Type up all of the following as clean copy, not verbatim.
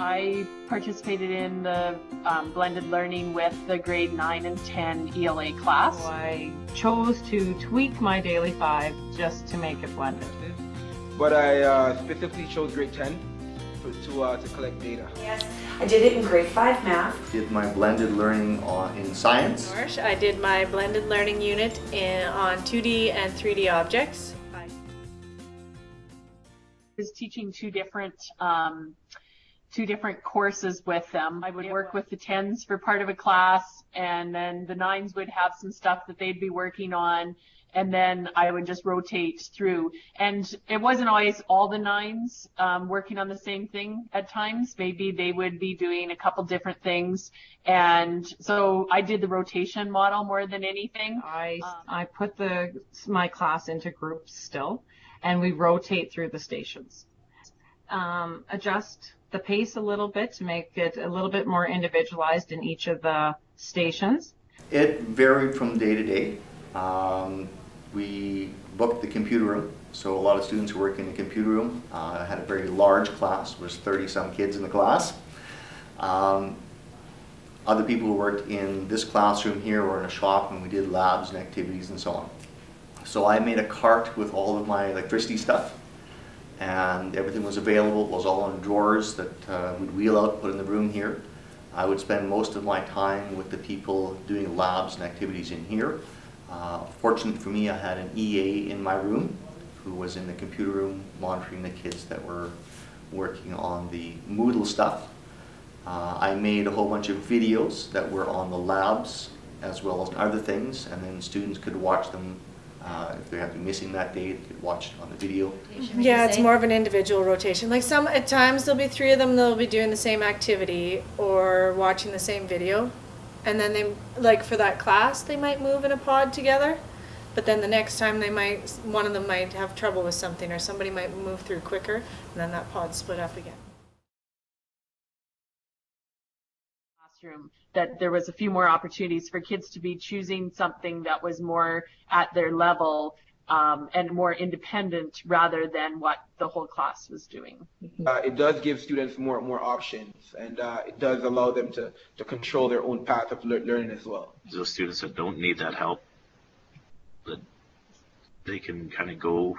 I participated in the blended learning with the grade 9 and 10 ELA class. So I chose to tweak my daily 5 just to make it blended. But I specifically chose grade 10 to collect data. Yes, I did it in grade 5 math. Did my blended learning in science. I did my blended learning unit on 2D and 3D objects. I was teaching two different courses with them. I would work with the 10s for part of a class, and then the 9s would have some stuff that they'd be working on, and then I would just rotate through. And it wasn't always all the 9s working on the same thing at times. Maybe they would be doing a couple different things. And so I did the rotation model more than anything. I put my class into groups still, and we rotate through the stations. Adjust the pace a little bit to make it a little bit more individualized in each of the stations. It varied from day to day. We booked the computer room, so a lot of students who work in the computer room. I had a very large class, there was 30-some kids in the class. Other people who worked in this classroom here or in a shop, and we did labs and activities and so on. So I made a cart with all of my electricity stuff, and everything was available. It was all in drawers that we'd wheel out, put in the room here. I would spend most of my time with the people doing labs and activities in here. Fortunately for me, I had an EA in my room who was in the computer room monitoring the kids that were working on the Moodle stuff. I made a whole bunch of videos that were on the labs as well as other things, and then students could watch them. If they have been missing that day, they could watch it on the video. Yeah, it's more of an individual rotation. Like at times there'll be 3 of them, they'll be doing the same activity or watching the same video. And then they, like for that class, they might move in a pod together. But then the next time one of them might have trouble with something, or somebody might move through quicker, and then that pod split up again. That there was a few more opportunities for kids to be choosing something that was more at their level and more independent rather than what the whole class was doing. It does give students more options, and it does allow them to control their own path of learning as well. Those students that don't need that help, that they can kind of go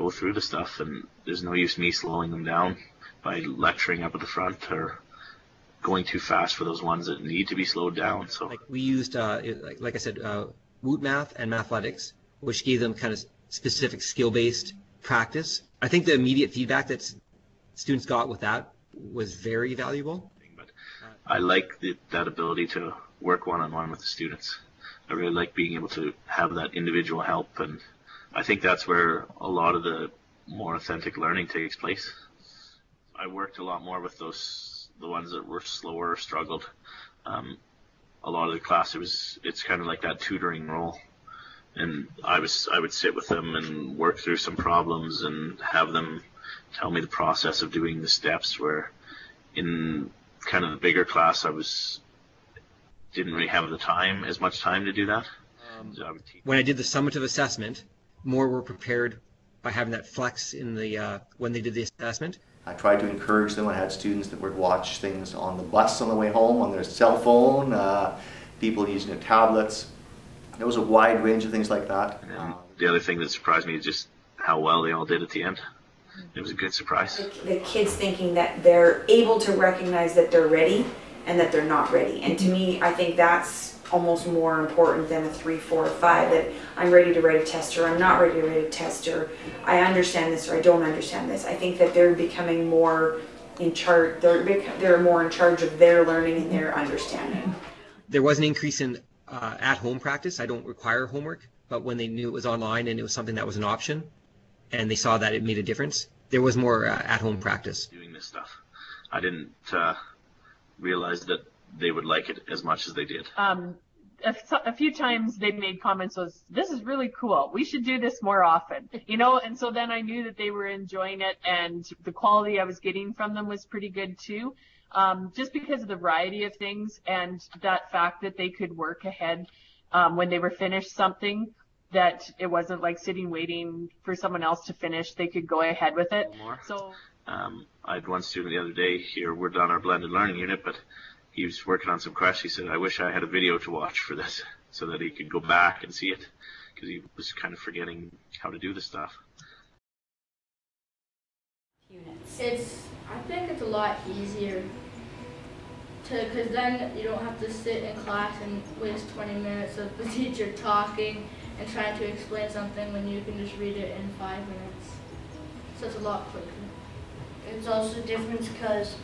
through the stuff, and there's no use me slowing them down by lecturing up at the front or going too fast for those ones that need to be slowed down. So like we used, like I said, Woot Math and Mathletics, which gave them kind of specific skill-based practice. I think the immediate feedback that students got with that was very valuable. But I like that ability to work one-on-one with the students. I really like being able to have that individual help, and I think that's where a lot of the more authentic learning takes place. I worked a lot more with the ones that were slower or struggled. A lot of the class, it's kind of like that tutoring role, and I would sit with them and work through some problems and have them tell me the process of doing the steps, where in kind of the bigger class didn't really have as much time to do that. So when I did the summative assessment, more were prepared by having that flex in the when they did the assessment. I tried to encourage them. I had students that would watch things on the bus on the way home, on their cell phone, people using their tablets. There was a wide range of things like that. The other thing that surprised me is just how well they all did at the end. It was a good surprise. The kids thinking that they're able to recognize that they're ready and that they're not ready. And to me, I think that's almost more important than a 3, 4, or 5, that I'm ready to write a test, or I'm not ready to write a test, or I understand this or I don't understand this. I think that they're becoming more in charge. They're more in charge of their learning and their understanding. There was an increase in at-home practice. I don't require homework, but when they knew it was online and it was something that was an option, and they saw that it made a difference, there was more at-home practice. Doing this stuff, I didn't realize that they would like it as much as they did. A few times they made comments this is really cool, we should do this more often, and so then I knew that they were enjoying it, and the quality I was getting from them was pretty good too, just because of the variety of things and that fact that they could work ahead when they were finished something, that it wasn't like sitting waiting for someone else to finish. They could go ahead with it. So I had one student the other day here, we're on our blended learning unit, but he was working on some questions. He said, I wish I had a video to watch for this so that he could go back and see it, because he was kind of forgetting how to do the stuff. I think it's a lot easier because then you don't have to sit in class and waste 20 minutes of the teacher talking and trying to explain something when you can just read it in 5 minutes. So it's a lot quicker. It's also different because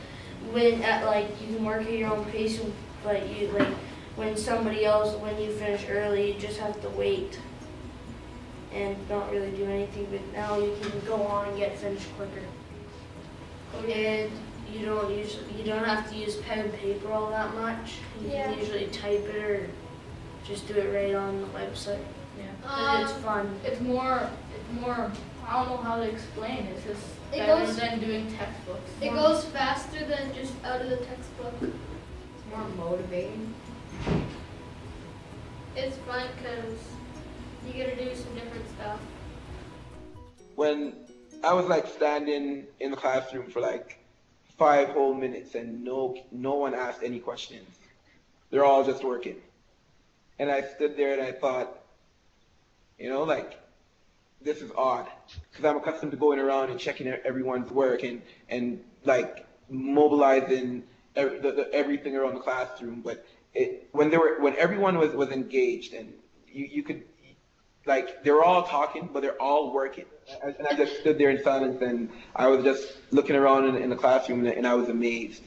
when you can work at your own pace, but when somebody else, when you finish early, you just have to wait and not really do anything. But now you can go on and get finished quicker. And you don't have to use pen and paper all that much. You can usually type it or just do it right on the website. Yeah, it's fun. It's more. I don't know how to explain. It's just better than doing textbooks. It goes faster than just out of the textbook. It's more motivating. It's fun because you get to do some different stuff. When I was like standing in the classroom for like 5 whole minutes and no one asked any questions. They're all just working. And I stood there and I thought, this is odd. Because I'm accustomed to going around and checking everyone's work and like mobilizing everything around the classroom. But when everyone was engaged and you could, they were all talking, but they're all working. And I just stood there in silence and I was just looking around in the classroom and I was amazed.